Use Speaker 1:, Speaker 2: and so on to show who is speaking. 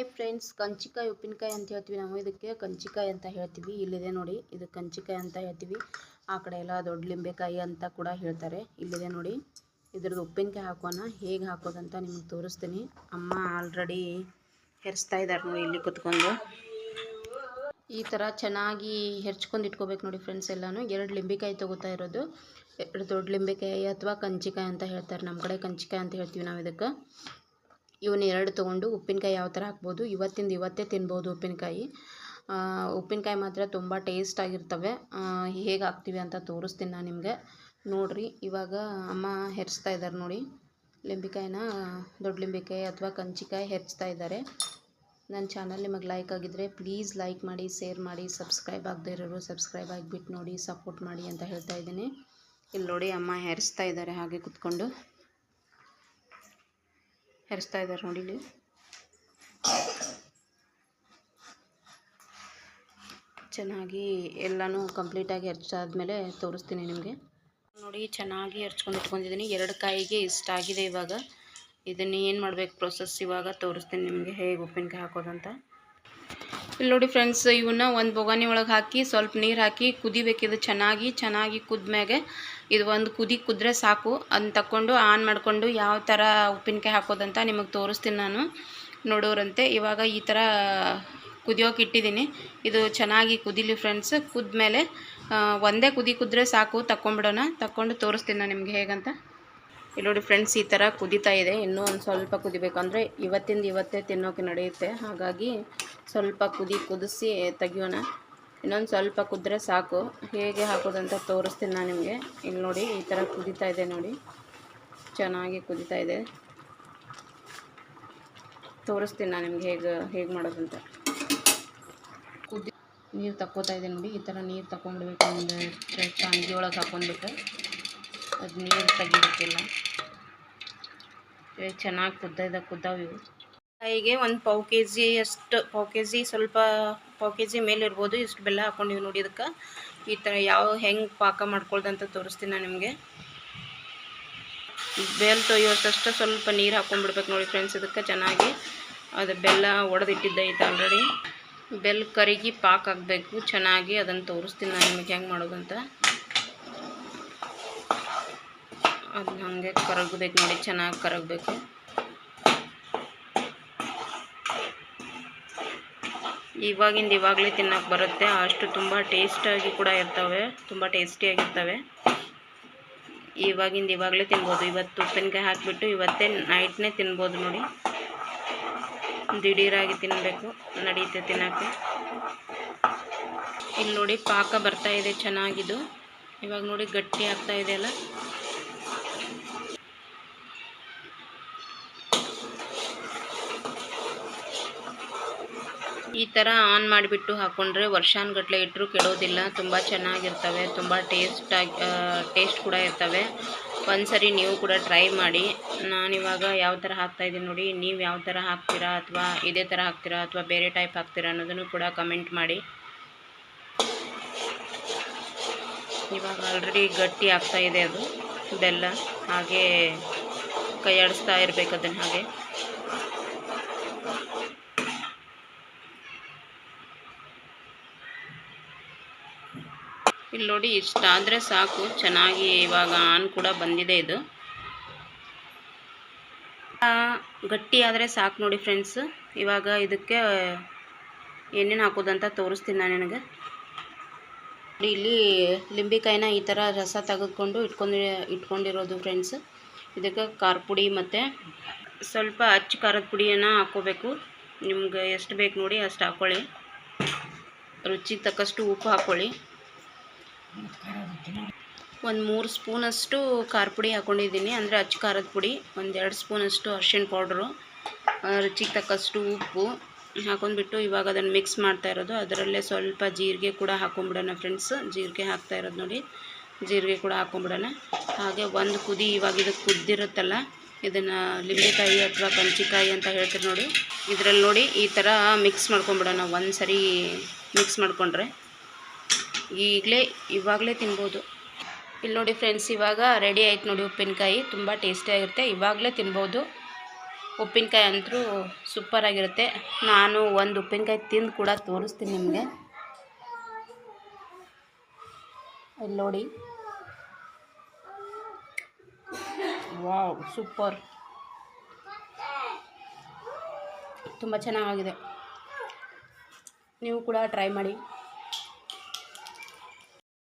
Speaker 1: Hi friends, ಕಂಚಿಕಾಯಿ ಉಪ್ಪಿನಕಾಯಿ ಅಂತ ಹೇಳ್ತೀವಿ ನಾವು. ಇದಕ್ಕೆ ಕಂಚಿಕಾಯಿ ಅಂತ ಹೇಳ್ತೀವಿ. ಇಲ್ಲಿದೆ ನೋಡಿ, ಇದು ಕಂಚಿಕಾಯಿ ಅಂತ ಹೇಳ್ತೀವಿ. ಆ ಕಡೆ ಎಲ್ಲ ದೊಡ್ಡ ಲಿಂಬೆಕಾಯಿ ಅಂತ ಕೂಡ ಹೇಳ್ತಾರೆ. ಇಲ್ಲಿದೆ ನೋಡಿ, ಇದ್ರದ್ದು ಉಪ್ಪಿನಕಾಯಿ ಹಾಕೋಣ. ಹೇಗೆ ಹಾಕೋದಂತ ನಿಮಗೆ ತೋರಿಸ್ತೀನಿ. ಅಮ್ಮ ಆಲ್ರೆಡಿ ಹೆರಿಸ್ತಾ ಇದ್ದಾರೆ ನೋಡಿ, ಇಲ್ಲಿ ಕುತ್ಕೊಂಡು. ಈ ಥರ ಚೆನ್ನಾಗಿ ಹೆರ್ಚ್ಕೊಂಡು ಇಟ್ಕೋಬೇಕು ನೋಡಿ ಫ್ರೆಂಡ್ಸ್. ಎಲ್ಲನೂ 2 ಲಿಂಬೆಕಾಯಿ ತೊಗೋತಾ ಇರೋದು. 2 ದೊಡ್ಡ ಲಿಂಬೆಕಾಯಿ ಅಥವಾ ಕಂಚಿಕಾಯಿ ಅಂತ ಹೇಳ್ತಾರೆ. ನಮ್ಮ ಕಡೆ ಕಂಚಿಕಾಯಿ ಅಂತ ಹೇಳ್ತೀವಿ ನಾವು ಇದಕ್ಕೆ. ಇವನ್ನ 2 ತೊಗೊಂಡು ಉಪ್ಪಿನಕಾಯಿ ಯಾವ ಥರ ಹಾಕ್ಬೋದು, ಇವತ್ತೇ ತಿನ್ಬೋದು. ಉಪ್ಪಿನಕಾಯಿ ಮಾತ್ರ ತುಂಬ ಟೇಸ್ಟ್ ಆಗಿರ್ತವೆ. ಹೇಗೆ ಹಾಕ್ತೀವಿ ಅಂತ ತೋರಿಸ್ತೀನಿ ನಾನು ನಿಮಗೆ. ನೋಡಿರಿ, ಇವಾಗ ಅಮ್ಮ ಹೆರಿಸ್ತಾ ಇದ್ದಾರೆ ನೋಡಿ ಲಿಂಬೆಕಾಯಿನ. ದೊಡ್ಡ ಲಿಂಬೆಕಾಯಿ ಅಥವಾ ಕಂಚಿಕಾಯಿ ಹೆರಿಸ್ತಾ ಇದ್ದಾರೆ. ನನ್ನ ಚಾನಲ್ ನಿಮಗೆ ಲೈಕ್ ಆಗಿದ್ದರೆ ಪ್ಲೀಸ್ ಲೈಕ್ ಮಾಡಿ, ಶೇರ್ ಮಾಡಿ. ಸಬ್ಸ್ಕ್ರೈಬ್ ಆಗದೇ ಇರೋರು ಸಬ್ಸ್ಕ್ರೈಬ್ ಆಗಿಬಿಟ್ಟು ನೋಡಿ, ಸಪೋರ್ಟ್ ಮಾಡಿ ಅಂತ ಹೇಳ್ತಾ ಇದ್ದೀನಿ. ಇಲ್ಲಿ ನೋಡಿ, ಅಮ್ಮ ಹೆರಿಸ್ತಾ ಇದ್ದಾರೆ ಹಾಗೆ ಕುತ್ಕೊಂಡು. ಹೆರಿಸ್ತಾ ಇದ್ದಾರೆ ನೋಡಿ. ಇಲ್ಲಿ ಚೆನ್ನಾಗಿ ಎಲ್ಲನೂ ಕಂಪ್ಲೀಟಾಗಿ ಹೆರ್ಚಾದ್ಮೇಲೆ ತೋರಿಸ್ತೀನಿ ನಿಮಗೆ. ನೋಡಿ, ಚೆನ್ನಾಗಿ ಹೆರ್ಚ್ಕೊಂಡು ಇಟ್ಕೊಂಡಿದ್ದೀನಿ. 2 ಕಾಯಿಗೆ ಇಷ್ಟ ಆಗಿದೆ. ಇವಾಗ ಇದನ್ನು ಏನು ಮಾಡಬೇಕು ಪ್ರೊಸೆಸ್ ಇವಾಗ ತೋರಿಸ್ತೀನಿ ನಿಮಗೆ, ಹೇಗೆ ಉಪ್ಪಿನಕಾಯಿ ಹಾಕೋದಂತ. ಇಲ್ಲಿ ನೋಡಿ ಫ್ರೆಂಡ್ಸ್, ಇವನ್ನ ಒಂದು ಬೊಗಾನಿ ಒಳಗೆ ಹಾಕಿ ಸ್ವಲ್ಪ ನೀರು ಹಾಕಿ ಕುದಿಬೇಕಿದು. ಚೆನ್ನಾಗಿ ಕುದ್ಮ್ಯಾಗೆ ಇದು ಒಂದು ಕುದ್ರೆ ಸಾಕು. ಅದನ್ನ ತಗೊಂಡು ಆನ್ ಮಾಡಿಕೊಂಡು ಯಾವ ಥರ ಉಪ್ಪಿನಕಾಯಿ ಹಾಕೋದಂತ ನಿಮಗೆ ತೋರಿಸ್ತೀನಿ ನಾನು, ನೋಡೋರಂತೆ. ಇವಾಗ ಈ ಥರ ಕುದಿಯೋಕೆ ಇಟ್ಟಿದ್ದೀನಿ. ಇದು ಚೆನ್ನಾಗಿ ಕುದಿಲಿ ಫ್ರೆಂಡ್ಸ್. ಕುದ್ಮೇಲೆ ಒಂದೇ ಕುದ್ರೆ ಸಾಕು. ತಗೊಂಡು ತೋರಿಸ್ತೀನಿ ನಾನು ನಿಮಗೆ ಹೇಗಂತ. ಇಲ್ಲಿ ನೋಡಿ ಫ್ರೆಂಡ್ಸ್, ಈ ಥರ ಕುದೀತಾ ಇದೆ. ಇನ್ನೂ ಒಂದು ಸ್ವಲ್ಪ ಕುದಿಬೇಕಂದ್ರೆ ಇವತ್ತೇ ತಿನ್ನೋಕೆ ನಡೆಯುತ್ತೆ. ಹಾಗಾಗಿ ಸ್ವಲ್ಪ ಕುದಿಸಿ ತೆಗಿಯೋಣ. ಇನ್ನೊಂದು ಸ್ವಲ್ಪ ಕುದ್ರೆ ಸಾಕು. ಹೇಗೆ ಹಾಕೋದಂತ ತೋರಿಸ್ತೀನಿ ನಾನು ನಿಮಗೆ. ಇಲ್ಲಿ ನೋಡಿ, ಈ ಥರ ಕುದೀತಾ ಇದೆ ನೋಡಿ, ಚೆನ್ನಾಗಿ ಕುದೀತಾ ಇದೆ. ತೋರಿಸ್ತೀನಿ ನಾನು ನಿಮ್ಗೆ ಹೇಗೆ ಮಾಡೋದಂತ. ನೀರು ತಕ್ಕೋತಾ ಇದೆ ನೋಡಿ. ಈ ಥರ ನೀರು ತಗೊಂಡ್ಬಿಡ್ಬೇಕು. ಒಂದು ಅಂಗಿ ಒಳಗೆ ಹಾಕ್ಕೊಂಡ್ಬಿಟ್ಟು ಅದು ನೀರು ತೆಗಿಬೇಕಿಲ್ಲ. ಚೆನ್ನಾಗಿ ಕುದ್ದಾವು ಇವು. ಕಾಯಿಗೆ ಒಂದು ಪಾವು ಕೆ ಜಿ ಅಷ್ಟು, ಪಾವು ಕೆ ಜಿ ಮೇಲೆ ಇರ್ಬೋದು, ಇಷ್ಟು ಬೆಲ್ಲ ಹಾಕ್ಕೊಂಡಿವಿ ನೋಡಿ. ಇದಕ್ಕೆ ಈ ಥರ ಹೆಂಗೆ ಪಾಕ ಮಾಡ್ಕೊಳ್ದಂತ ತೋರಿಸ್ತೀನಿ ನಾನು ನಿಮಗೆ. ಬೆಲ್ಲ ತೊಯ್ಯೋಷ್ಟು ಸ್ವಲ್ಪ ನೀರು ಹಾಕ್ಕೊಂಡ್ಬಿಡ್ಬೇಕು ನೋಡಿ ಫ್ರೆಂಡ್ಸ್. ಇದಕ್ಕೆ ಚೆನ್ನಾಗಿ ಅದು ಬೆಲ್ಲ ಒಡೆದಿಟ್ಟಿದ್ದೈತೆ ಆಲ್ರೆಡಿ. ಬೆಲ್ಲ ಕರಿಗಿ ಪಾಕ ಆಗಬೇಕು ಚೆನ್ನಾಗಿ. ಅದನ್ನು ತೋರಿಸ್ತೀನಿ ನಾನು ನಿಮಗೆ ಹೆಂಗೆ ಮಾಡೋದಂತ. ಅದನ್ನ ಹಾಗೆ ಕರಗಬೇಕು ನೋಡಿ, ಚೆನ್ನಾಗಿ ಕರಗಬೇಕು. ಇವಾಗಲೇ ತಿನ್ನೋಕೆ ಬರುತ್ತೆ. ಅಷ್ಟು ತುಂಬ ಟೇಸ್ಟಾಗಿ ಕೂಡ ಇರ್ತವೆ, ತುಂಬ ಟೇಸ್ಟಿಯಾಗಿರ್ತವೆ. ಇವಾಗಲೇ ತಿನ್ಬೋದು. ಇವತ್ತು ಉಪ್ಪಿನಕಾಯಿ ಹಾಕಿಬಿಟ್ಟು ಇವತ್ತೇ ನೈಟ್ನೇ ತಿನ್ಬೋದು ನೋಡಿ. ದಿಢೀರಾಗಿ ತಿನ್ನಬೇಕು, ನಡೆಯುತ್ತೆ ತಿನ್ನೋಕ್ಕೆ. ಇಲ್ಲಿ ನೋಡಿ, ಪಾಕ ಬರ್ತಾ ಇದೆ ಚೆನ್ನಾಗಿದು. ಇವಾಗ ನೋಡಿ, ಗಟ್ಟಿ ಆಗ್ತಾ ಇದೆ ಅಲ್ಲ. ಈ ಥರ ಆನ್ ಮಾಡಿಬಿಟ್ಟು ಹಾಕ್ಕೊಂಡ್ರೆ ವರ್ಷಾನುಗಟ್ಲೆ ಇಟ್ಟರು ಕೆಡೋದಿಲ್ಲ. ತುಂಬ ಚೆನ್ನಾಗಿರ್ತವೆ, ತುಂಬ ಟೇಸ್ಟ್ ಕೂಡ ಇರ್ತವೆ. ಒಂದ್ಸರಿ ನೀವು ಕೂಡ ಟ್ರೈ ಮಾಡಿ. ನಾನಿವಾಗ ಯಾವ ಥರ ಹಾಕ್ತಾಯಿದ್ದೀನಿ ನೋಡಿ. ನೀವು ಯಾವ ಥರ ಹಾಕ್ತೀರಾ, ಅಥವಾ ಇದೇ ಥರ ಹಾಕ್ತೀರಾ ಅಥವಾ ಬೇರೆ ಟೈಪ್ ಹಾಕ್ತೀರಾ ಅನ್ನೋದನ್ನು ಕೂಡ ಕಮೆಂಟ್ ಮಾಡಿ. ಇವಾಗ ಆಲ್ರೆಡಿ ಗಟ್ಟಿ ಆಗ್ತಾ ಇದೆ ಅದು ಬೆಲ್ಲ. ಹಾಗೆ ಕೈ ಆಡಿಸ್ತಾ ಇರಬೇಕು ಅದನ್ನು ಹಾಗೆ. ಇಲ್ಲಿ ನೋಡಿ, ಇಷ್ಟಾದರೆ ಸಾಕು. ಚೆನ್ನಾಗಿ ಇವಾಗ ಆನ್ ಕೂಡ ಬಂದಿದೆ. ಇದು ಗಟ್ಟಿ ಆದರೆ ಸಾಕು ನೋಡಿ ಫ್ರೆಂಡ್ಸ್. ಇವಾಗ ಇದಕ್ಕೆ ಏನೇನು ಹಾಕೋದಂತ ತೋರಿಸ್ತೀನಿ ನಾನು ನಿನಗೆ. ಇಲ್ಲಿ ಲಿಂಬೆಕಾಯಿನ ಈ ಥರ ರಸ ತೆಗೆದುಕೊಂಡು ಇಟ್ಕೊಂಡಿರೋದು ಫ್ರೆಂಡ್ಸ್. ಇದಕ್ಕೆ ಖಾರ ಪುಡಿ ಮತ್ತು ಸ್ವಲ್ಪ ಅಚ್ಚ ಖಾರದ ಪುಡಿಯನ್ನು ಹಾಕ್ಕೋಬೇಕು. ನಿಮ್ಗೆ ಎಷ್ಟು ಬೇಕು ನೋಡಿ ಅಷ್ಟು ಹಾಕ್ಕೊಳ್ಳಿ. ರುಚಿಗೆ ತಕ್ಕಷ್ಟು ಉಪ್ಪು ಹಾಕ್ಕೊಳ್ಳಿ. ಒಂದು 3 ಸ್ಪೂನಷ್ಟು ಖಾರ ಪುಡಿ ಹಾಕ್ಕೊಂಡಿದ್ದೀನಿ, ಅಂದರೆ ಅಚ್ಚ ಖಾರದ ಪುಡಿ. 1-2 ಸ್ಪೂನಷ್ಟು ಅರಿಶಿಣ ಪೌಡ್ರು, ರುಚಿಗೆ ತಕ್ಕಷ್ಟು ಉಪ್ಪು ಹಾಕೊಂಡ್ಬಿಟ್ಟು ಇವಾಗ ಅದನ್ನು ಮಿಕ್ಸ್ ಮಾಡ್ತಾ ಇರೋದು. ಅದರಲ್ಲೇ ಸ್ವಲ್ಪ ಜೀರಿಗೆ ಕೂಡ ಹಾಕೊಂಡ್ಬಿಡೋಣ ಫ್ರೆಂಡ್ಸ್. ಜೀರಿಗೆ ಹಾಕ್ತಾ ಇರೋದು ನೋಡಿ, ಜೀರಿಗೆ ಕೂಡ ಹಾಕೊಂಡ್ಬಿಡೋಣ. ಹಾಗೆ ಒಂದು ಕುದಿ, ಇವಾಗ ಇದು ಕುದ್ದಿರುತ್ತಲ್ಲ, ಇದನ್ನು ಲಿಂಬೆಕಾಯಿ ಅಥವಾ ಕಂಚಿಕಾಯಿ ಅಂತ ಹೇಳ್ತೀರಿ ನೋಡಿ. ಇದರಲ್ಲಿ ನೋಡಿ, ಈ ಥರ ಮಿಕ್ಸ್ ಮಾಡ್ಕೊಂಡ್ಬಿಡೋಣ. ಒಂದು ಸರಿ ಮಿಕ್ಸ್ ಮಾಡಿಕೊಂಡ್ರೆ ಇವಾಗಲೇ ತಿನ್ಬೋದು. ಇಲ್ಲಿ ನೋಡಿ ಫ್ರೆಂಡ್ಸ್, ಇವಾಗ ರೆಡಿ ಆಯ್ತು ನೋಡಿ ಉಪ್ಪಿನಕಾಯಿ. ತುಂಬ ಟೇಸ್ಟಿಯಾಗಿರುತ್ತೆ. ಇವಾಗಲೇ ತಿನ್ಬೋದು. ಉಪ್ಪಿನಕಾಯಿ ಅಂತೂ ಸೂಪರಾಗಿರುತ್ತೆ. ನಾನು ಒಂದು ಉಪ್ಪಿನಕಾಯಿ ತಿಂದು ಕೂಡ ತೋರಿಸ್ತೀನಿ ನಿಮಗೆ. ಇಲ್ಲಿ ನೋಡಿ, ವಾವ್ ಸೂಪರ್, ತುಂಬ ಚೆನ್ನಾಗಿದೆ. ನೀವು ಕೂಡ ಟ್ರೈ ಮಾಡಿ.